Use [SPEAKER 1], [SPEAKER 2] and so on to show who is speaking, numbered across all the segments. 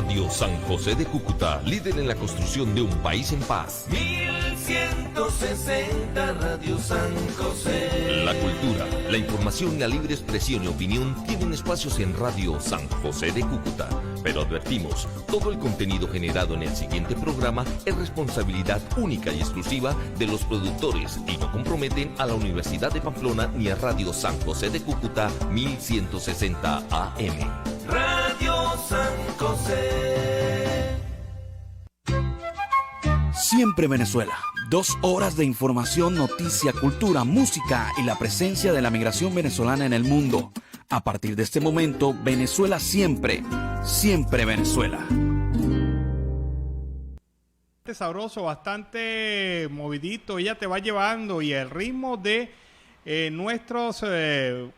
[SPEAKER 1] Radio San José de Cúcuta, líder en la construcción de un país en paz.
[SPEAKER 2] 1160 Radio San José.
[SPEAKER 1] La cultura, la información, la libre expresión y opinión tienen espacios en Radio San José de Cúcuta. Pero advertimos, todo el contenido generado en el siguiente programa es responsabilidad única y exclusiva de los productores y no comprometen a la Universidad de Pamplona ni a Radio San José de Cúcuta 1160 AM.
[SPEAKER 2] Radio San José.
[SPEAKER 3] Siempre Venezuela. 2 horas de información, noticia, cultura, música y la presencia de la migración venezolana en el mundo. A partir de este momento, Venezuela siempre, siempre Venezuela.
[SPEAKER 4] Sabroso, bastante movidito, ella te va llevando y el ritmo de nuestros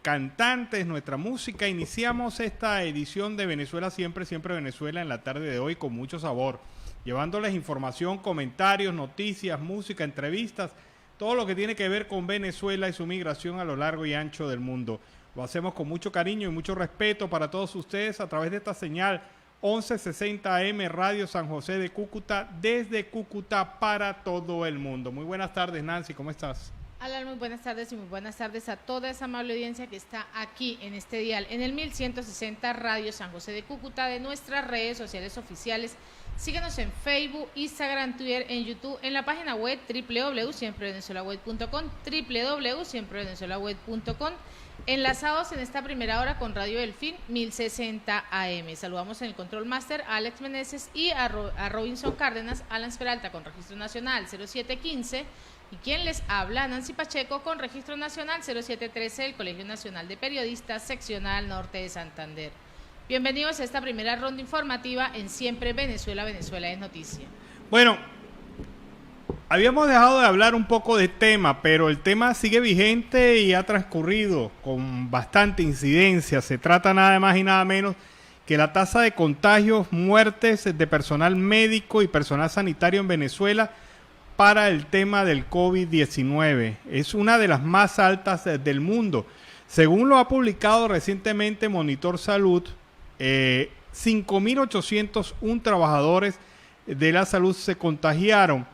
[SPEAKER 4] cantantes, nuestra música. Iniciamos esta edición de Venezuela siempre, siempre Venezuela en la tarde de hoy con mucho sabor, llevándoles información, comentarios, noticias, música, entrevistas, todo lo que tiene que ver con Venezuela y su migración a lo largo y ancho del mundo. Lo hacemos con mucho cariño y mucho respeto para todos ustedes a través de esta señal 1160 AM Radio San José de Cúcuta, desde Cúcuta para todo el mundo. Muy buenas tardes, Nancy, ¿cómo estás?
[SPEAKER 5] Alan, muy buenas tardes y muy buenas tardes a toda esa amable audiencia que está aquí en este dial, en el 1160 Radio San José de Cúcuta, de nuestras redes sociales oficiales. Síguenos en Facebook, Instagram, Twitter, en YouTube, en la página web www.siemprevenezuelaweb.com, www.siemprevenezuelaweb.com. Enlazados en esta primera hora con Radio Delfín 1060 AM. Saludamos en el Control Master a Alex Meneses y a Robinson Cárdenas, Alan Peralta con Registro Nacional 0715 y quien les habla, Nancy Pacheco con Registro Nacional 0713 del Colegio Nacional de Periodistas Seccional Norte de Santander. Bienvenidos a esta primera ronda informativa en Siempre Venezuela, Venezuela es Noticia.
[SPEAKER 4] Bueno, habíamos dejado de hablar un poco de tema, pero el tema sigue vigente y ha transcurrido con bastante incidencia. Se trata nada más y nada menos que la tasa de contagios, muertes de personal médico y personal sanitario en Venezuela para el tema del COVID-19. Es una de las más altas del mundo. Según lo ha publicado recientemente Monitor Salud, 5.801 trabajadores de la salud se contagiaron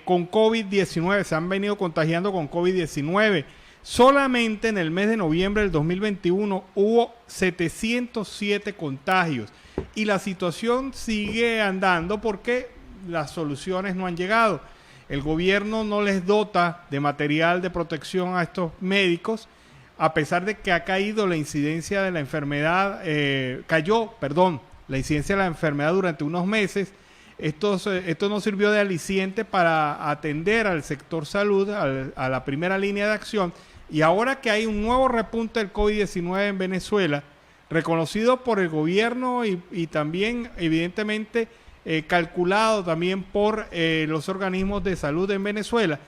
[SPEAKER 4] con COVID-19, se han venido contagiando con COVID-19. Solamente en el mes de noviembre del 2021 hubo 707 contagios y la situación sigue andando porque las soluciones no han llegado. El gobierno no les dota de material de protección a estos médicos, a pesar de que ha caído la incidencia de la enfermedad, la incidencia de la enfermedad durante unos meses. Esto no sirvió de aliciente para atender al sector salud, a la primera línea de acción. Y ahora que hay un nuevo repunte del COVID-19 en Venezuela, reconocido por el gobierno y también, evidentemente, calculado también por los organismos de salud en Venezuela,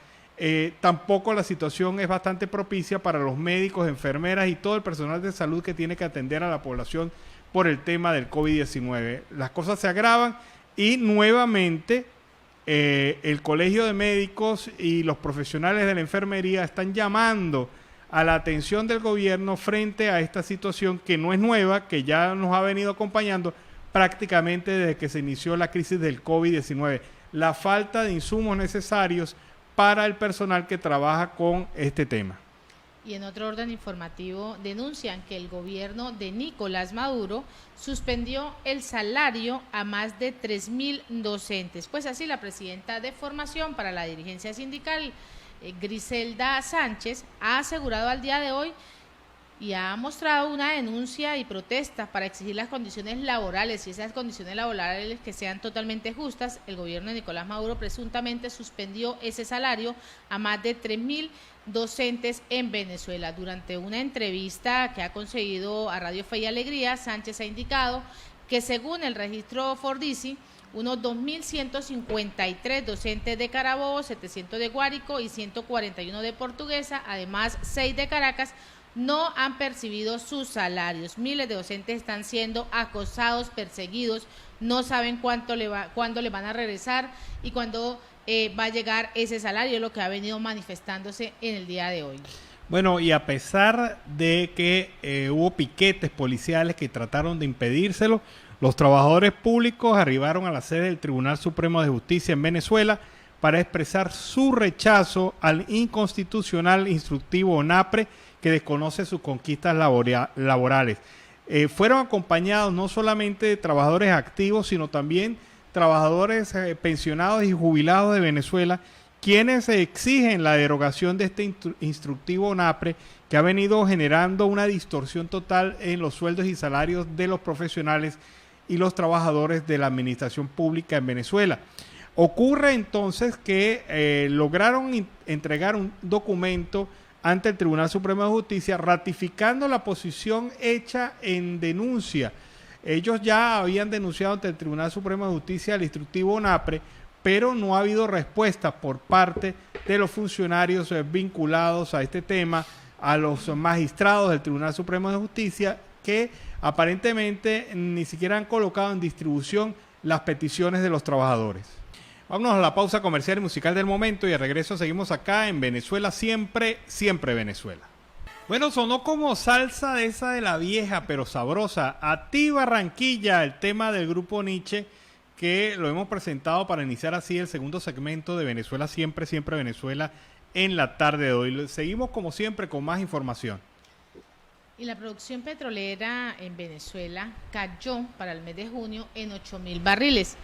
[SPEAKER 4] tampoco la situación es bastante propicia para los médicos, enfermeras y todo el personal de salud que tiene que atender a la población por el tema del COVID-19. Las cosas se agravan. Y nuevamente el Colegio de Médicos y los profesionales de la enfermería están llamando a la atención del gobierno frente a esta situación que no es nueva, que ya nos ha venido acompañando prácticamente desde que se inició la crisis del COVID-19. La falta de insumos necesarios para el personal que trabaja con este tema.
[SPEAKER 5] Y en otro orden informativo, denuncian que el gobierno de Nicolás Maduro suspendió el salario a más de 3.000 docentes. Pues así la presidenta de formación para la dirigencia sindical, Griselda Sánchez, ha asegurado al día de hoy y ha mostrado una denuncia y protesta para exigir las condiciones laborales y esas condiciones laborales que sean totalmente justas. El gobierno de Nicolás Maduro presuntamente suspendió ese salario a más de 3.000 docentes en Venezuela. Durante una entrevista que ha concedido a Radio Fe y Alegría, Sánchez ha indicado que según el registro Fordisi, unos 2.153 docentes de Carabobo, 700 de Guárico y 141 de Portuguesa, además 6 de Caracas, no han percibido sus salarios. Miles de docentes están siendo acosados, perseguidos, no saben cuándo le van a regresar y cuándo va a llegar ese salario, lo que ha venido manifestándose en el día de hoy.
[SPEAKER 4] Bueno, y a pesar de que hubo piquetes policiales que trataron de impedírselo, Los trabajadores públicos arribaron a la sede del Tribunal Supremo de Justicia en Venezuela para expresar su rechazo al inconstitucional instructivo ONAPRE que desconoce sus conquistas laborales. Fueron acompañados no solamente de trabajadores activos, sino también trabajadores pensionados y jubilados de Venezuela, quienes exigen la derogación de este instructivo ONAPRE que ha venido generando una distorsión total en los sueldos y salarios de los profesionales y los trabajadores de la administración pública en Venezuela. Ocurre entonces que lograron entregar un documento ante el Tribunal Supremo de Justicia ratificando la posición hecha en denuncia. Ellos ya habían denunciado ante el Tribunal Supremo de Justicia el instructivo ONAPRE, pero no ha habido respuesta por parte de los funcionarios vinculados a este tema, a los magistrados del Tribunal Supremo de Justicia, que aparentemente ni siquiera han colocado en distribución las peticiones de los trabajadores. Vámonos a la pausa comercial y musical del momento y de regreso seguimos acá en Venezuela Siempre, siempre Venezuela. Bueno, sonó como salsa de esa de la vieja, pero sabrosa. A ti Barranquilla, el tema del grupo Nietzsche, que lo hemos presentado para iniciar así el segundo segmento de Venezuela Siempre, siempre Venezuela en la tarde de hoy. Seguimos como siempre con más información.
[SPEAKER 5] Y la producción petrolera en Venezuela cayó para el mes de junio en 8.000 barriles.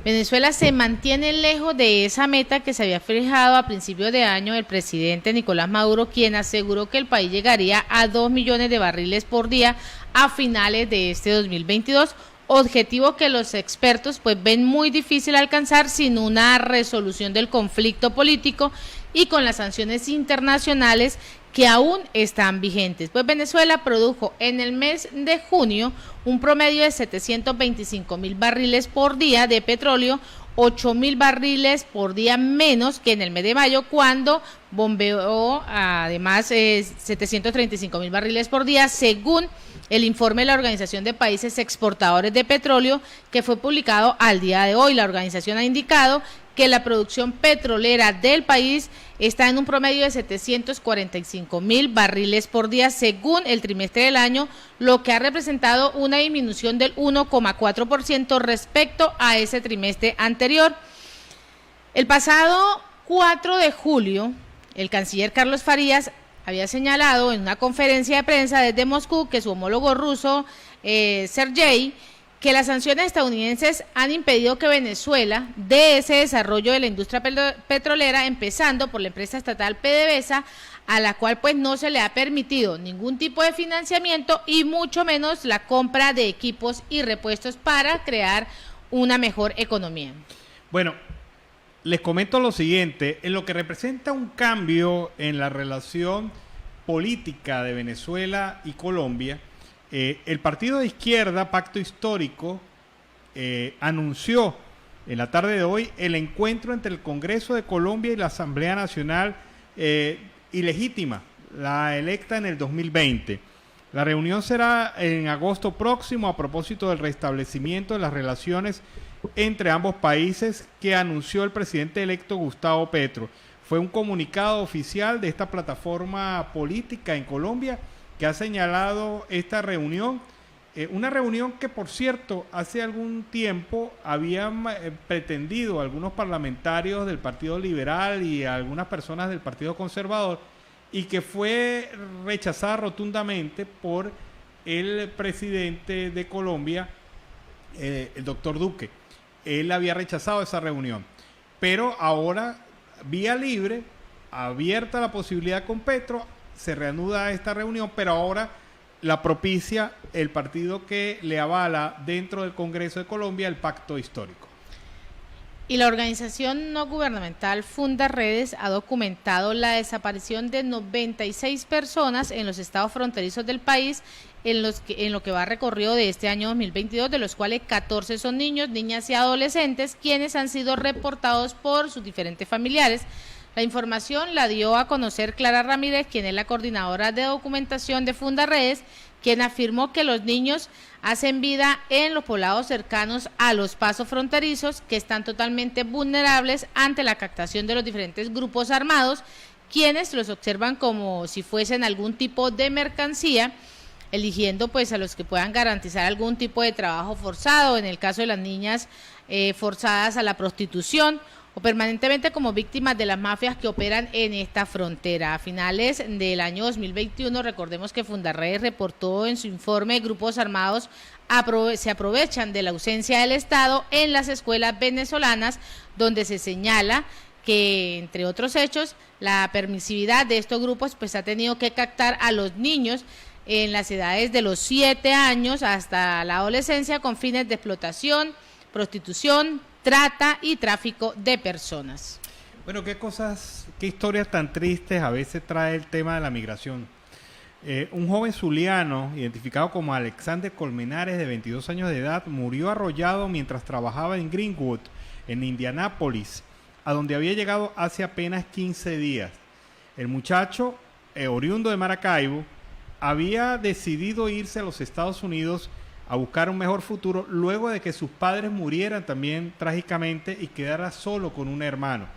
[SPEAKER 5] Venezuela se mantiene lejos de esa meta que se había fijado a principios de año el presidente Nicolás Maduro, quien aseguró que el país llegaría a 2 millones de barriles por día a finales de este 2022, objetivo que los expertos pues ven muy difícil alcanzar sin una resolución del conflicto político y con las sanciones internacionales que aún están vigentes. Pues Venezuela produjo en el mes de junio un promedio de 725.000 barriles por día de petróleo, 8.000 barriles por día menos que en el mes de mayo, cuando bombeó además 735.000 barriles por día, según el informe de la Organización de Países Exportadores de Petróleo, que fue publicado al día de hoy. La organización ha indicado que la producción petrolera del país está en un promedio de 745.000 barriles por día según el trimestre del año, lo que ha representado una disminución del 1,4% respecto a ese trimestre anterior. El pasado 4 de julio, el canciller Carlos Farías había señalado en una conferencia de prensa desde Moscú que su homólogo ruso, Sergei, que las sanciones estadounidenses han impedido que Venezuela dé ese desarrollo de la industria petrolera, empezando por la empresa estatal PDVSA, a la cual pues no se le ha permitido ningún tipo de financiamiento y mucho menos la compra de equipos y repuestos para crear una mejor economía. Bueno,
[SPEAKER 4] les comento lo siguiente, en lo que representa un cambio en la relación política de Venezuela y Colombia. El partido de izquierda, Pacto Histórico, anunció en la tarde de hoy el encuentro entre el Congreso de Colombia y la Asamblea Nacional ilegítima, la electa en el 2020. La reunión será en agosto próximo a propósito del restablecimiento de las relaciones entre ambos países que anunció el presidente electo Gustavo Petro. Fue un comunicado oficial de esta plataforma política en Colombia que ha señalado esta reunión, una reunión que, por cierto, hace algún tiempo habían pretendido algunos parlamentarios del Partido Liberal y algunas personas del Partido Conservador, y que fue rechazada rotundamente por el presidente de Colombia, el doctor Duque. Él había rechazado esa reunión, pero ahora, vía libre, abierta la posibilidad con Petro, se reanuda esta reunión, pero ahora la propicia el partido que le avala dentro del Congreso de Colombia el Pacto Histórico.
[SPEAKER 5] Y la organización no gubernamental Fundaredes ha documentado la desaparición de 96 personas en los estados fronterizos del país en lo que va recorrido de este año 2022, de los cuales 14 son niños, niñas y adolescentes, quienes han sido reportados por sus diferentes familiares. La información la dio a conocer Clara Ramírez, quien es la coordinadora de documentación de Fundaredes, quien afirmó que los niños hacen vida en los poblados cercanos a los pasos fronterizos, que están totalmente vulnerables ante la captación de los diferentes grupos armados, quienes los observan como si fuesen algún tipo de mercancía. eligiendo pues a los que puedan garantizar algún tipo de trabajo forzado, en el caso de las niñas forzadas a la prostitución o permanentemente como víctimas de las mafias que operan en esta frontera. A finales del año 2021, recordemos que Fundarredes reportó en su informe: grupos armados se aprovechan de la ausencia del Estado en las escuelas venezolanas, donde se señala que, entre otros hechos, la permisividad de estos grupos pues ha tenido que captar a los niños en las edades de los 7 años hasta la adolescencia con fines de explotación, prostitución, trata y tráfico de personas.
[SPEAKER 4] Bueno, qué historias tan tristes a veces trae el tema de la migración. Un joven zuliano, identificado como Alexander Colmenares, de 22 años de edad, murió arrollado mientras trabajaba en Greenwood, en Indianápolis, a donde había llegado hace apenas 15 días. El muchacho, oriundo de Maracaibo, había decidido irse a los Estados Unidos a buscar un mejor futuro luego de que sus padres murieran también trágicamente y quedara solo con un hermano.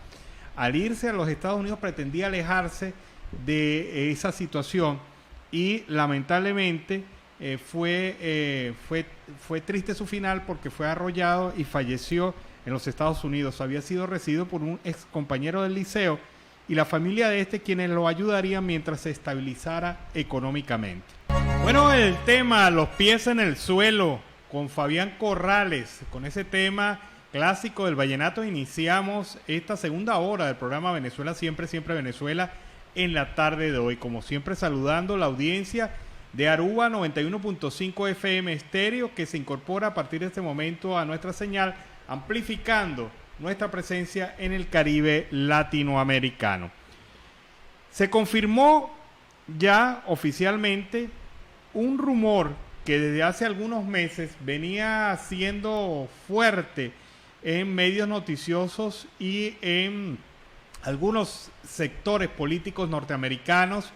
[SPEAKER 4] Al irse a los Estados Unidos pretendía alejarse de esa situación y lamentablemente fue triste su final, porque fue arrollado y falleció en los Estados Unidos. Había sido recibido por un ex compañero del liceo y la familia de quienes lo ayudarían mientras se estabilizara económicamente. Bueno, el tema Los pies en el suelo con Fabián Corrales. Con ese tema clásico del vallenato iniciamos esta segunda hora del programa Venezuela Siempre, Siempre Venezuela en la tarde de hoy. Como siempre, saludando la audiencia de Aruba 91.5 FM estéreo, que se incorpora a partir de este momento a nuestra señal, amplificando nuestra presencia en el Caribe latinoamericano. Se confirmó ya oficialmente un rumor que desde hace algunos meses venía siendo fuerte en medios noticiosos y en algunos sectores políticos norteamericanos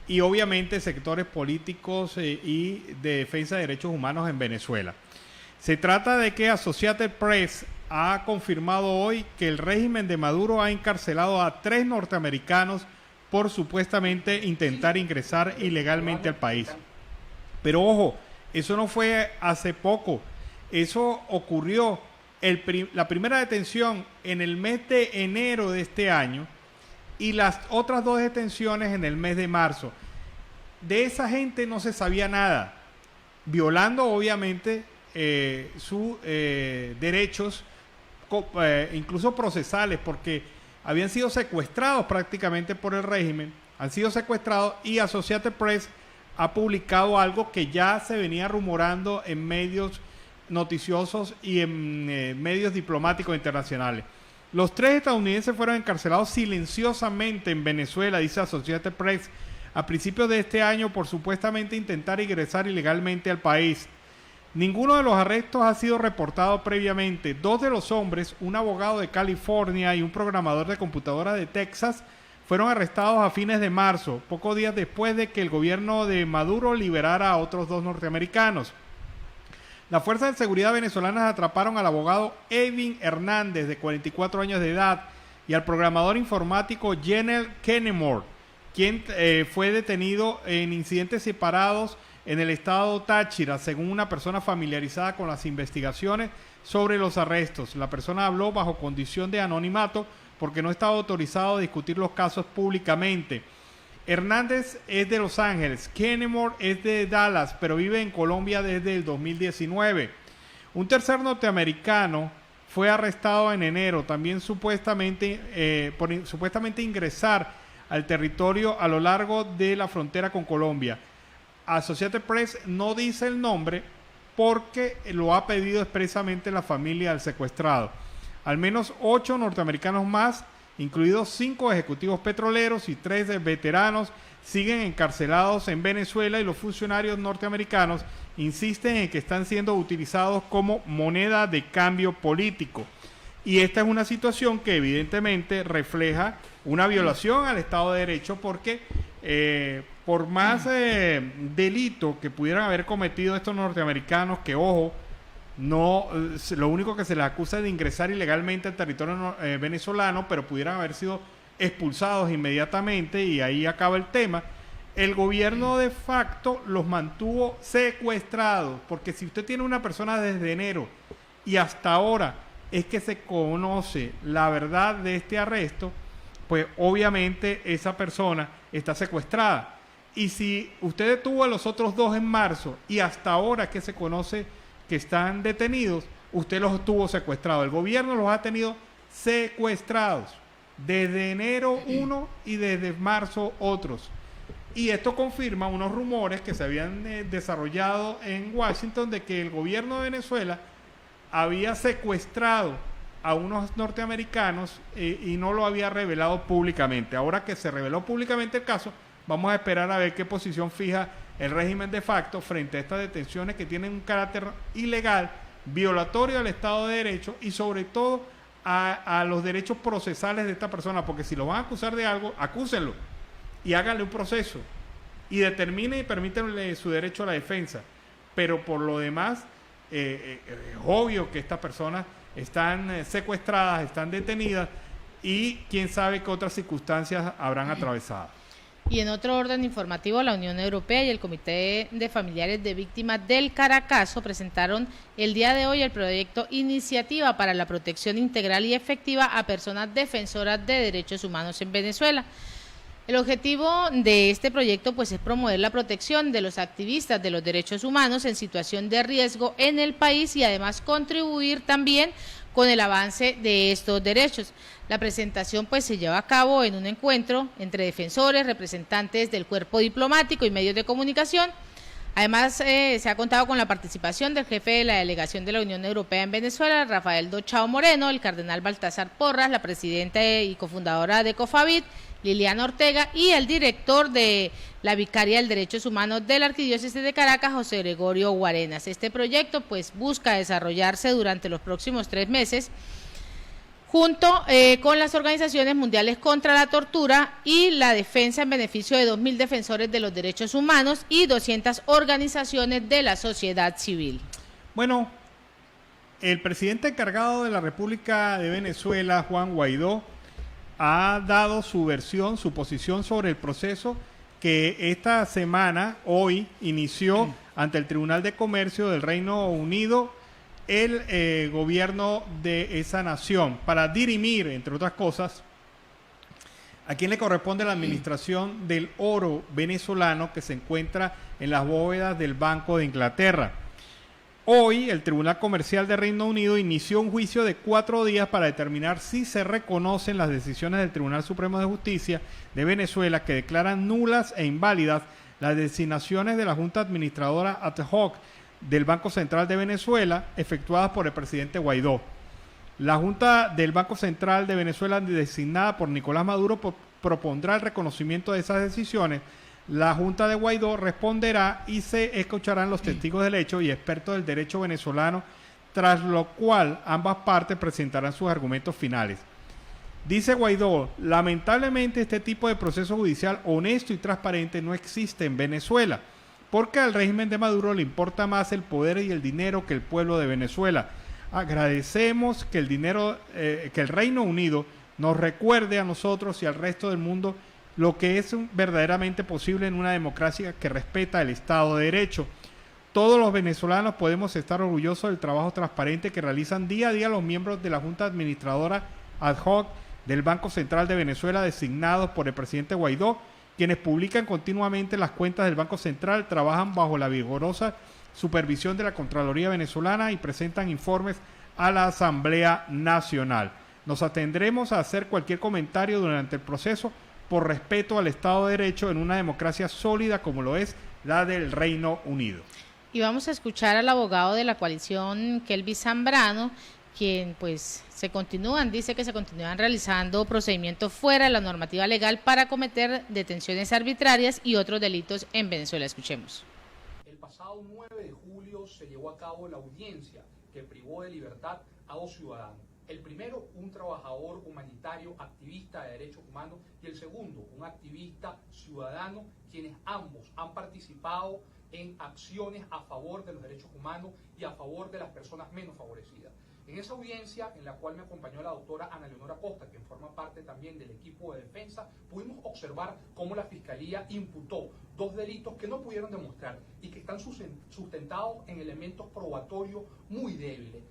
[SPEAKER 4] y obviamente sectores políticos y de defensa de derechos humanos en Venezuela. Se trata de que Associated Press ha confirmado hoy que el régimen de Maduro ha encarcelado a 3 norteamericanos por supuestamente intentar ingresar ilegalmente al país. Pero ojo, eso no fue hace poco, eso ocurrió la primera detención en el mes de enero de este año y las otras 2 detenciones en el mes de marzo. De esa gente no se sabía nada, violando obviamente sus derechos, incluso procesales, porque habían sido secuestrados prácticamente por el régimen, han sido secuestrados, y Associated Press ha publicado algo que ya se venía rumorando en medios noticiosos y en medios diplomáticos internacionales. Los 3 estadounidenses fueron encarcelados silenciosamente en Venezuela, dice Associated Press, a principios de este año por supuestamente intentar ingresar ilegalmente al país. Ninguno de los arrestos ha sido reportado previamente. 2 de los hombres, un abogado de California y un programador de computadoras de Texas, fueron arrestados a fines de marzo, pocos días después de que el gobierno de Maduro liberara a otros 2 norteamericanos. Las fuerzas de seguridad venezolanas atraparon al abogado Edwin Hernández, de 44 años de edad, y al programador informático Jenel Kennemore, quien fue detenido en incidentes separados en el estado Táchira, según una persona familiarizada con las investigaciones sobre los arrestos. La persona habló bajo condición de anonimato porque no estaba autorizado a discutir los casos públicamente. Hernández es de Los Ángeles, Kennemore es de Dallas, pero vive en Colombia desde el 2019. Un tercer norteamericano fue arrestado en enero, también supuestamente ingresar al territorio a lo largo de la frontera con Colombia. Associated Press no dice el nombre porque lo ha pedido expresamente la familia del secuestrado. Al menos 8 norteamericanos más, incluidos 5 ejecutivos petroleros y 3 veteranos, siguen encarcelados en Venezuela, y los funcionarios norteamericanos insisten en que están siendo utilizados como moneda de cambio político. Y esta es una situación que evidentemente refleja una violación al Estado de Derecho, porque por más delito que pudieran haber cometido estos norteamericanos, que ojo, no, lo único que se les acusa es de ingresar ilegalmente al territorio venezolano, pero pudieran haber sido expulsados inmediatamente y ahí acaba el tema. el gobierno de facto los mantuvo secuestrados, porque si usted tiene una persona desde enero y hasta ahora es que se conoce la verdad de este arresto, pues obviamente esa persona está secuestrada. Y si usted detuvo a los otros dos en marzo y hasta ahora que se conoce que están detenidos, usted los tuvo secuestrados. El gobierno los ha tenido secuestrados desde enero uno y desde marzo otros. Y esto confirma unos rumores que se habían desarrollado en Washington de que el gobierno de Venezuela había secuestrado a unos norteamericanos y no lo había revelado públicamente. Ahora que se reveló públicamente el caso, vamos a esperar a ver qué posición fija el régimen de facto frente a estas detenciones que tienen un carácter ilegal, violatorio al Estado de Derecho y sobre todo a los derechos procesales de esta persona, porque si lo van a acusar de algo, acúsenlo y háganle un proceso y determinen y permítanle su derecho a la defensa. Pero por lo demás, es obvio que estas personas están secuestradas, están detenidas y quién sabe qué otras circunstancias habrán atravesado.
[SPEAKER 5] Y en otro orden informativo, la Unión Europea y el Comité de Familiares de Víctimas del Caracazo presentaron el día de hoy el proyecto Iniciativa para la Protección Integral y Efectiva a Personas Defensoras de Derechos Humanos en Venezuela. El objetivo de este proyecto pues es promover la protección de los activistas de los derechos humanos en situación de riesgo en el país y además contribuir también con el avance de estos derechos. La presentación pues se lleva a cabo en un encuentro entre defensores, representantes del cuerpo diplomático y medios de comunicación. Además, se ha contado con la participación del jefe de la delegación de la Unión Europea en Venezuela, Rafael Dochao Moreno, el cardenal Baltasar Porras, la presidenta y cofundadora de COFAVID, Liliana Ortega, y el director de la Vicaría de Derechos Humanos de la Arquidiócesis de Caracas, José Gregorio Guarenas. Este proyecto pues busca desarrollarse durante los próximos 3 meses junto con las organizaciones mundiales contra la tortura y la defensa en beneficio de 2.000 defensores de los derechos humanos y 200 organizaciones de la sociedad civil.
[SPEAKER 4] Bueno, el presidente encargado de la República de Venezuela, Juan Guaidó, ha dado su versión, su posición sobre el proceso que esta semana, hoy, inició ante el Tribunal de Comercio del Reino Unido el gobierno de esa nación para dirimir, entre otras cosas, a quién le corresponde la administración del oro venezolano que se encuentra en las bóvedas del Banco de Inglaterra. Hoy, el Tribunal Comercial de Reino Unido inició un juicio de 4 días para determinar si se reconocen las decisiones del Tribunal Supremo de Justicia de Venezuela que declaran nulas e inválidas las designaciones de la Junta Administradora ad hoc del Banco Central de Venezuela efectuadas por el presidente Guaidó. La Junta del Banco Central de Venezuela, designada por Nicolás Maduro, propondrá el reconocimiento de esas decisiones. La Junta de Guaidó responderá y se escucharán los testigos del hecho y expertos del derecho venezolano, tras lo cual ambas partes presentarán sus argumentos finales. Dice Guaidó, lamentablemente este tipo de proceso judicial honesto y transparente no existe en Venezuela, porque al régimen de Maduro le importa más el poder y el dinero que el pueblo de Venezuela. Agradecemos que que el Reino Unido nos recuerde a nosotros y al resto del mundo lo que es verdaderamente posible en una democracia que respeta el Estado de Derecho. Todos los venezolanos podemos estar orgullosos del trabajo transparente que realizan día a día los miembros de la Junta Administradora ad hoc del Banco Central de Venezuela, designados por el presidente Guaidó, quienes publican continuamente las cuentas del Banco Central, trabajan bajo la vigorosa supervisión de la Contraloría venezolana y presentan informes a la Asamblea Nacional. Nos atendremos a hacer cualquier comentario durante el proceso por respeto al Estado de Derecho en una democracia sólida como lo es la del Reino Unido.
[SPEAKER 5] Y vamos a escuchar al abogado de la coalición, Kelvis Zambrano, quien pues dice que se continúan realizando procedimientos fuera de la normativa legal para cometer detenciones arbitrarias y otros delitos en Venezuela. Escuchemos.
[SPEAKER 6] El pasado 9 de julio se llevó a cabo la audiencia que privó de libertad a 2 ciudadanos. El primero, un trabajador humanitario, activista de derechos humanos, y el segundo, un activista ciudadano, quienes ambos han participado en acciones a favor de los derechos humanos y a favor de las personas menos favorecidas. En esa audiencia, en la cual me acompañó la doctora Ana Leonora Costa, quien forma parte también también del equipo de defensa, pudimos observar cómo la Fiscalía imputó 2 delitos que no pudieron demostrar y que están sustentados en elementos probatorios muy débiles.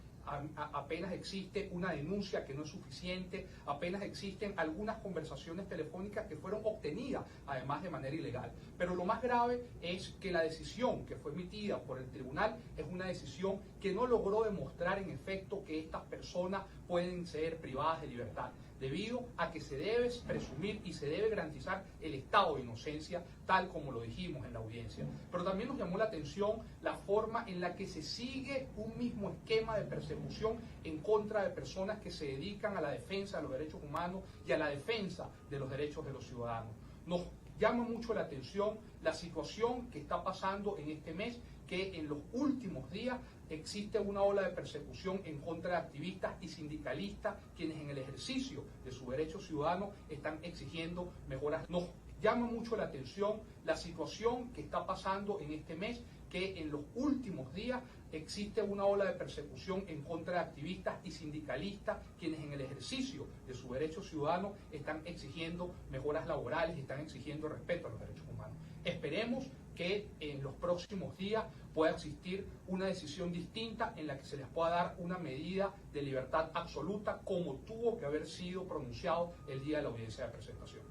[SPEAKER 6] Apenas existe una denuncia que no es suficiente, apenas existen algunas conversaciones telefónicas que fueron obtenidas, además de manera ilegal. Pero lo más grave es que la decisión que fue emitida por el tribunal es una decisión que no logró demostrar en efecto que estas personas pueden ser privadas de libertad, debido a que se debe presumir y se debe garantizar el estado de inocencia, tal como lo dijimos en la audiencia. Pero también nos llamó la atención la forma en la que se sigue un mismo esquema de persecución en contra de personas que se dedican a la defensa de los derechos humanos y a la defensa de los derechos de los ciudadanos. Nos llama mucho la atención la situación que está pasando en este mes, que en los últimos días existe una ola de persecución en contra de activistas y sindicalistas, quienes en el ejercicio de su derecho ciudadano están exigiendo mejoras. Nos llama mucho la atención la situación que está pasando en este mes, que en los últimos días existe una ola de persecución en contra de activistas y sindicalistas, quienes en el ejercicio de su derecho ciudadano están exigiendo mejoras laborales y están exigiendo respeto a los derechos humanos. Esperemos que en los próximos días pueda existir una decisión distinta en la que se les pueda dar una medida de libertad absoluta, como tuvo que haber sido pronunciado el día de la audiencia de presentación.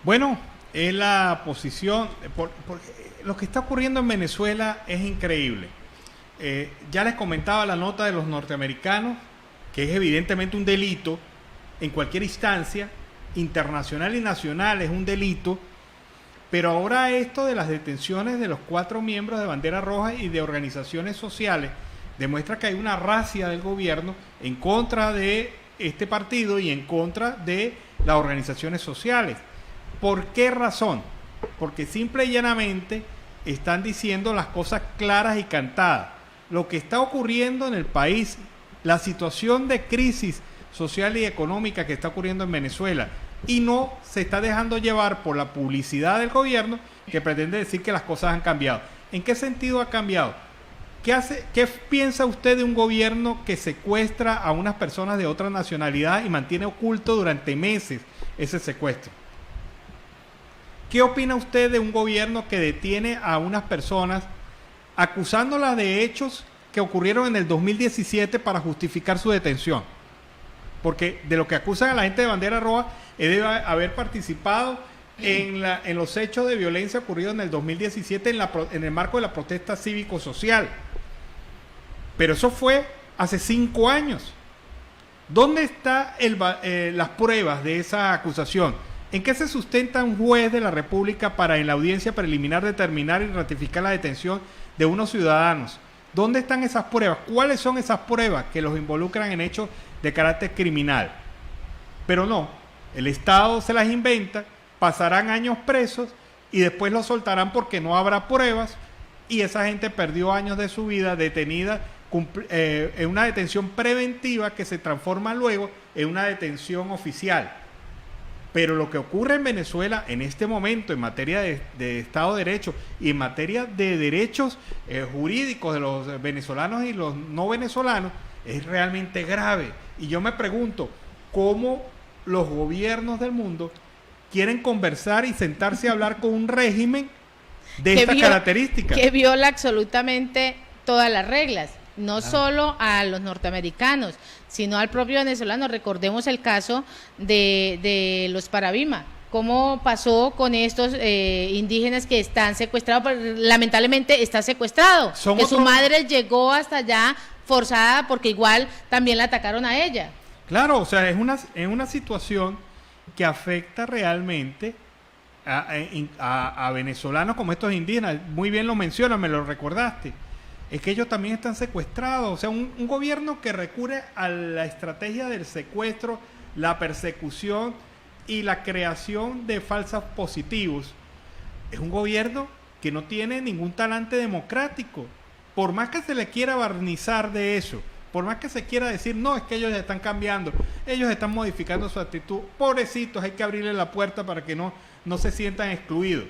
[SPEAKER 4] Bueno, es la posición, porque lo que está ocurriendo en Venezuela es increíble. Ya les comentaba la nota de los norteamericanos, que es evidentemente un delito en cualquier instancia, internacional y nacional, es un delito. Pero ahora esto de las detenciones de los 4 miembros de Bandera Roja y de organizaciones sociales demuestra que hay una racia del gobierno en contra de este partido y en contra de las organizaciones sociales. ¿Por qué razón? Porque simple y llanamente están diciendo las cosas claras y cantadas. Lo que está ocurriendo en el país, la situación de crisis social y económica que está ocurriendo en Venezuela, y no se está dejando llevar por la publicidad del gobierno que pretende decir que las cosas han cambiado. ¿En qué sentido ha cambiado? ¿Qué piensa usted de un gobierno que secuestra a unas personas de otra nacionalidad y mantiene oculto durante meses ese secuestro? ¿Qué opina usted de un gobierno que detiene a unas personas acusándolas de hechos que ocurrieron en el 2017 para justificar su detención? Porque de lo que acusan a la gente de Bandera Roja debe haber participado en los hechos de violencia ocurridos en el 2017 en el marco de la protesta cívico-social. Pero eso fue hace 5 años. ¿Dónde están las pruebas de esa acusación? ¿En qué se sustenta un juez de la República para en la audiencia preliminar determinar y ratificar la detención de unos ciudadanos? ¿Dónde están esas pruebas? ¿Cuáles son esas pruebas que los involucran en hechos de carácter criminal? Pero no, el Estado se las inventa, pasarán años presos y después los soltarán porque no habrá pruebas, y esa gente perdió años de su vida detenida en una detención preventiva que se transforma luego en una detención oficial. Pero lo que ocurre en Venezuela en este momento en materia de Estado de Derecho y en materia de derechos jurídicos de los venezolanos y los no venezolanos es realmente grave. Y yo me pregunto cómo los gobiernos del mundo quieren conversar y sentarse a hablar con un régimen de estas características.
[SPEAKER 5] Que viola absolutamente todas las reglas, no solo a los norteamericanos, sino al propio venezolano. Recordemos el caso de los Paravima, cómo pasó con estos indígenas que están secuestrados, lamentablemente está secuestrado, que su madre llegó hasta allá forzada porque igual también la atacaron a ella.
[SPEAKER 4] Claro, o sea, es una situación que afecta realmente a venezolanos como estos indígenas. Muy bien lo mencionas, me lo recordaste. Es que ellos también están secuestrados. O sea, un gobierno que recurre a la estrategia del secuestro, la persecución y la creación de falsos positivos, es un gobierno que no tiene ningún talante democrático. Por más que se le quiera barnizar de eso, por más que se quiera decir, no, es que ellos están cambiando, ellos están modificando su actitud, pobrecitos, hay que abrirle la puerta para que no se sientan excluidos.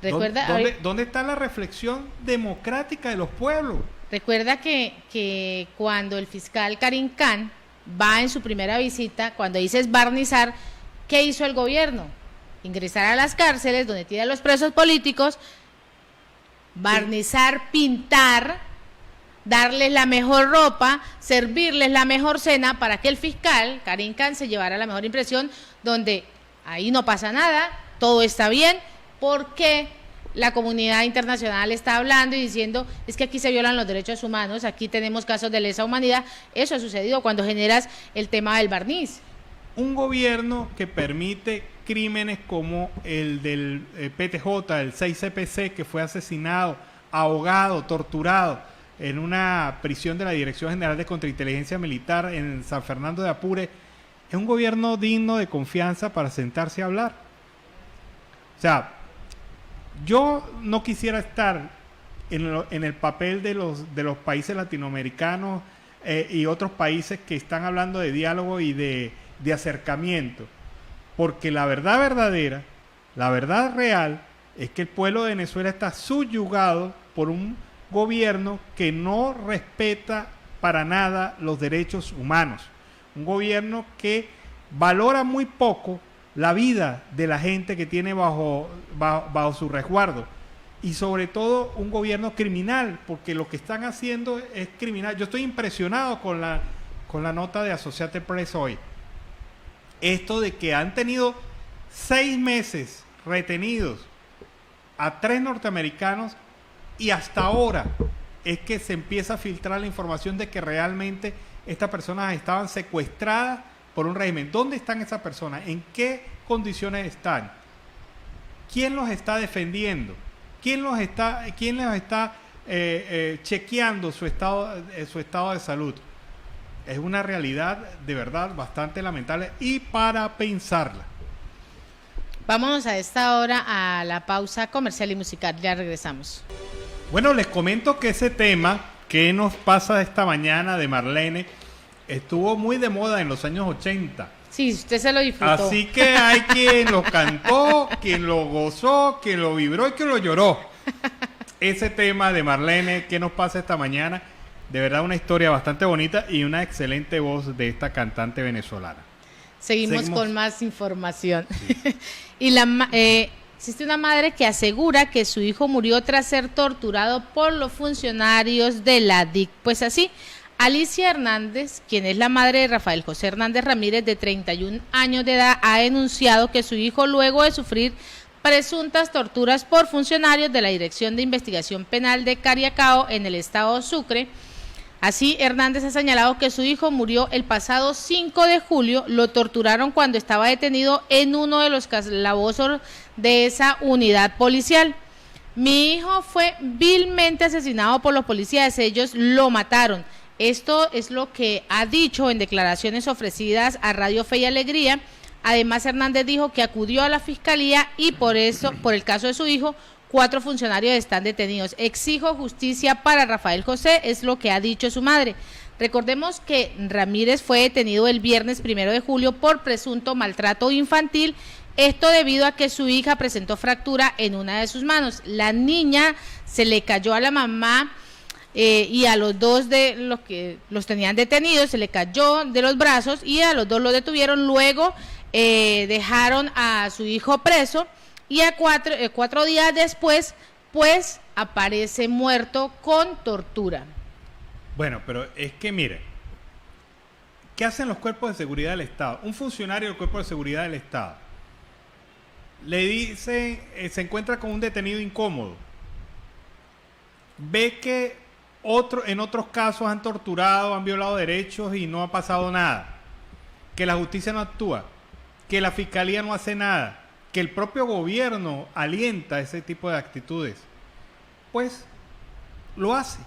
[SPEAKER 5] Recuerda,
[SPEAKER 4] ¿Dónde está la reflexión democrática de los pueblos?
[SPEAKER 5] Recuerda que cuando el fiscal Karim Khan va en su primera visita, cuando dices barnizar, ¿qué hizo el gobierno? Ingresar a las cárceles donde tienen los presos políticos, barnizar, pintar, darles la mejor ropa, servirles la mejor cena para que el fiscal, Karim Khan, se llevara la mejor impresión, donde ahí no pasa nada, todo está bien, porque la comunidad internacional está hablando y diciendo, es que aquí se violan los derechos humanos, aquí tenemos casos de lesa humanidad. Eso ha sucedido cuando generas el tema del barniz.
[SPEAKER 4] Un gobierno que permite crímenes como el del PTJ, el 6CPC, que fue asesinado, ahogado, torturado en una prisión de la Dirección General de Contrainteligencia Militar en San Fernando de Apure, es un gobierno digno de confianza para sentarse a hablar. O sea, yo no quisiera estar en el papel de los países latinoamericanos y otros países que están hablando de diálogo y de acercamiento, porque la verdad verdadera, la verdad real, es que el pueblo de Venezuela está subyugado por un gobierno que no respeta para nada los derechos humanos, un gobierno que valora muy poco la vida de la gente que tiene bajo su resguardo, y sobre todo un gobierno criminal, porque lo que están haciendo es criminal. Yo estoy impresionado con la nota de Associated Press hoy. Esto de que han tenido 6 meses retenidos a 3 norteamericanos y hasta ahora es que se empieza a filtrar la información de que realmente estas personas estaban secuestradas por un régimen. ¿Dónde están esas personas? ¿En qué condiciones están? ¿Quién los está defendiendo? ¿Quién los está chequeando su estado de salud? Es una realidad de verdad bastante lamentable y para pensarla.
[SPEAKER 5] Vámonos a esta hora a la pausa comercial y musical. Ya regresamos.
[SPEAKER 4] Bueno, les comento que ese tema que nos pasa esta mañana de Marlene estuvo muy de moda en los años 80.
[SPEAKER 5] Sí, usted se lo disfrutó.
[SPEAKER 4] Así que hay quien lo cantó, quien lo gozó, quien lo vibró y quien lo lloró. Ese tema de Marlene que nos pasa esta mañana, de verdad una historia bastante bonita y una excelente voz de esta cantante venezolana.
[SPEAKER 5] Seguimos con más información. Sí. Y existe una madre que asegura que su hijo murió tras ser torturado por los funcionarios de la DIC. Pues así, Alicia Hernández, quien es la madre de Rafael José Hernández Ramírez, de 31 años de edad, ha denunciado que su hijo, luego de sufrir presuntas torturas por funcionarios de la Dirección de Investigación Penal de Cariacao en el estado Sucre. Así, Hernández ha señalado que su hijo murió el pasado 5 de julio, lo torturaron cuando estaba detenido en uno de los calabozos de esa unidad policial. Mi hijo fue vilmente asesinado por los policías, ellos lo mataron. Esto es lo que ha dicho en declaraciones ofrecidas a Radio Fe y Alegría. Además, Hernández dijo que acudió a la fiscalía y por el caso de su hijo, 4 funcionarios están detenidos. Exijo justicia para Rafael José, es lo que ha dicho su madre. Recordemos que Ramírez fue detenido el viernes 1 de julio por presunto maltrato infantil, esto debido a que su hija presentó fractura en una de sus manos. La niña se le cayó a la mamá y a los 2 de los que los tenían detenidos, se le cayó de los brazos y a los 2 los detuvieron. Luego dejaron a su hijo preso y a 4 días después, pues, aparece muerto con tortura.
[SPEAKER 4] Bueno, pero es que mire, ¿qué hacen los cuerpos de seguridad del Estado? Un funcionario del cuerpo de seguridad del Estado le dice, se encuentra con un detenido incómodo, ve que en otros casos han torturado, han violado derechos y no ha pasado nada, que la justicia no actúa, que la fiscalía no hace nada, que el propio gobierno alienta ese tipo de actitudes, pues lo hace.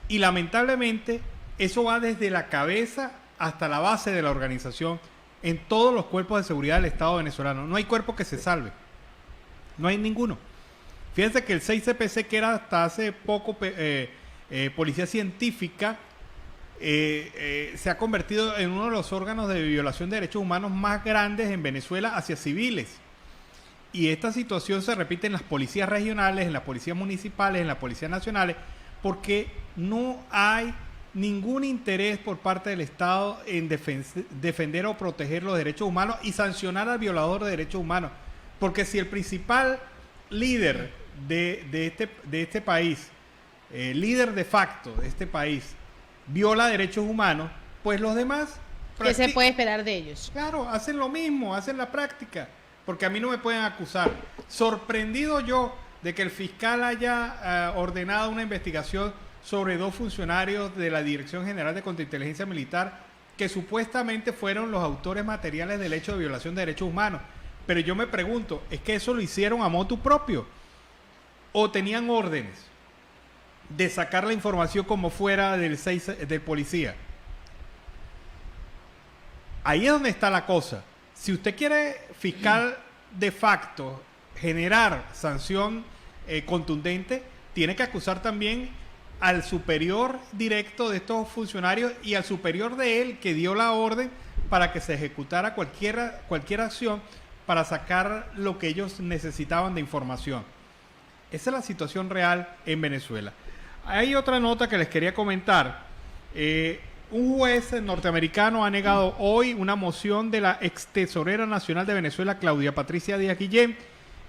[SPEAKER 4] Y lamentablemente eso va desde la cabeza hasta la base de la organización en todos los cuerpos de seguridad del Estado venezolano. No hay cuerpo que se salve, no hay ninguno. Fíjense que el 6CPC, que era hasta hace poco policía científica, se ha convertido en uno de los órganos de violación de derechos humanos más grandes en Venezuela hacia civiles. Y esta situación se repite en las policías regionales, en las policías municipales, en las policías nacionales, porque no hay ningún interés por parte del Estado en defender o proteger los derechos humanos y sancionar al violador de derechos humanos. Porque si el principal líder de este país, líder de facto de este país, viola derechos humanos, pues los demás...
[SPEAKER 5] ¿Qué se puede esperar de ellos?
[SPEAKER 4] Claro, hacen lo mismo, hacen la práctica. Porque a mí no me pueden acusar. Sorprendido yo de que el fiscal haya ordenado una investigación sobre 2 funcionarios de la Dirección General de Contrainteligencia Militar que supuestamente fueron los autores materiales del hecho de violación de derechos humanos. Pero yo me pregunto, ¿es que eso lo hicieron a motu propio? ¿O tenían órdenes de sacar la información como fuera del policía? Ahí es donde está la cosa. Si usted quiere, fiscal de facto, generar sanción contundente, tiene que acusar también al superior directo de estos funcionarios y al superior de él que dio la orden para que se ejecutara cualquier acción para sacar lo que ellos necesitaban de información. Esa es la situación real en Venezuela. Hay otra nota que les quería comentar. Un juez norteamericano ha negado hoy una moción de la ex tesorera nacional de Venezuela, Claudia Patricia Díaz Guillén,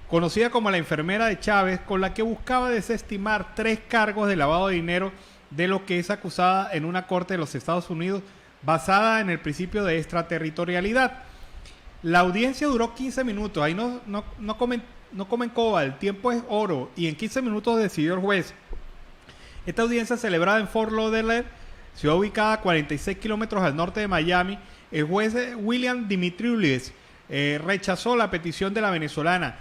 [SPEAKER 4] conocida como la enfermera de Chávez, con la que buscaba desestimar 3 cargos de lavado de dinero de lo que es acusada en una corte de los Estados Unidos basada en el principio de extraterritorialidad. La audiencia duró 15 minutos, ahí no comen coba, el tiempo es oro, y en 15 minutos decidió el juez. Esta audiencia celebrada en Fort Lauderdale, ciudad ubicada a 46 kilómetros al norte de Miami, el juez William Dimitrioulis rechazó la petición de la venezolana,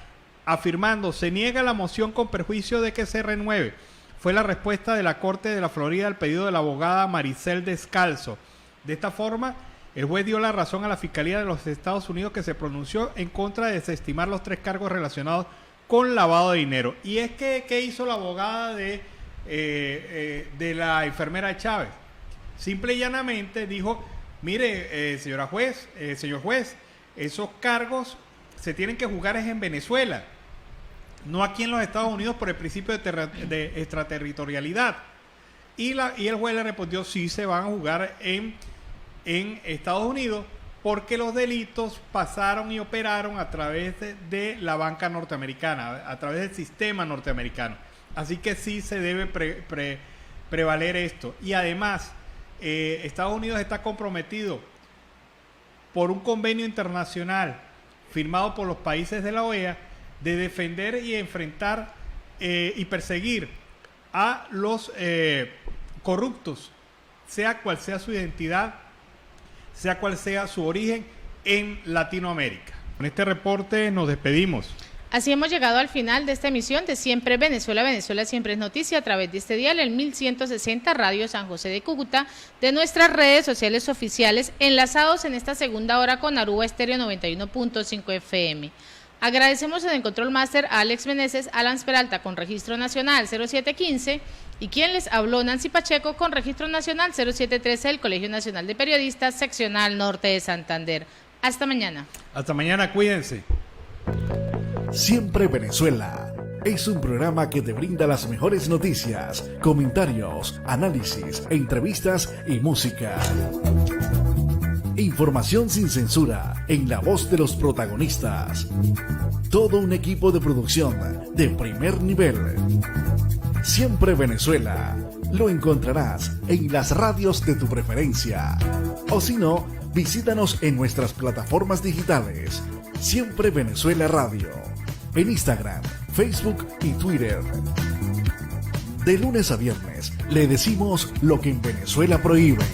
[SPEAKER 4] afirmando: se niega la moción con perjuicio de que se renueve. Fue la respuesta de la Corte de la Florida al pedido de la abogada Maricel Descalzo. De esta forma, el juez dio la razón a la Fiscalía de los Estados Unidos, que se pronunció en contra de desestimar los 3 cargos relacionados con lavado de dinero. Y es que, ¿qué hizo la abogada de la enfermera de Chávez? Simple y llanamente dijo: mire, señor juez, esos cargos se tienen que juzgar es en Venezuela, no aquí en los Estados Unidos, por el principio de extraterritorialidad. Y el juez le respondió: sí, se van a juzgar en Estados Unidos, porque los delitos pasaron y operaron a través de la banca norteamericana, a través del sistema norteamericano. Así que sí se debe prevaler esto. Y además, Estados Unidos está comprometido por un convenio internacional firmado por los países de la OEA de defender y enfrentar y perseguir a los corruptos, sea cual sea su identidad, sea cual sea su origen en Latinoamérica. Con este reporte nos despedimos.
[SPEAKER 5] Así hemos llegado al final de esta emisión de Siempre Venezuela. Venezuela siempre es noticia, a través de este dial, el 1160 Radio San José de Cúcuta, de nuestras redes sociales oficiales, enlazados en esta segunda hora con Aruba Estéreo 91.5 FM. Agradecemos en el Control Master a Alex Meneses, Alan Peralta con Registro Nacional 0715 y quien les habló, Nancy Pacheco, con Registro Nacional 0713 del Colegio Nacional de Periodistas, Seccional Norte de Santander. Hasta mañana.
[SPEAKER 4] Hasta mañana, cuídense.
[SPEAKER 7] Siempre Venezuela es un programa que te brinda las mejores noticias, comentarios, análisis, entrevistas y música. Información sin censura en la voz de los protagonistas. Todo un equipo de producción de primer nivel. Siempre Venezuela lo encontrarás en las radios de tu preferencia. O si no, visítanos en nuestras plataformas digitales. Siempre Venezuela Radio. En Instagram, Facebook y Twitter. De lunes a viernes le decimos lo que en Venezuela prohíben.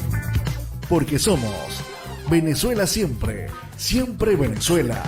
[SPEAKER 7] Porque somos Venezuela siempre, siempre Venezuela.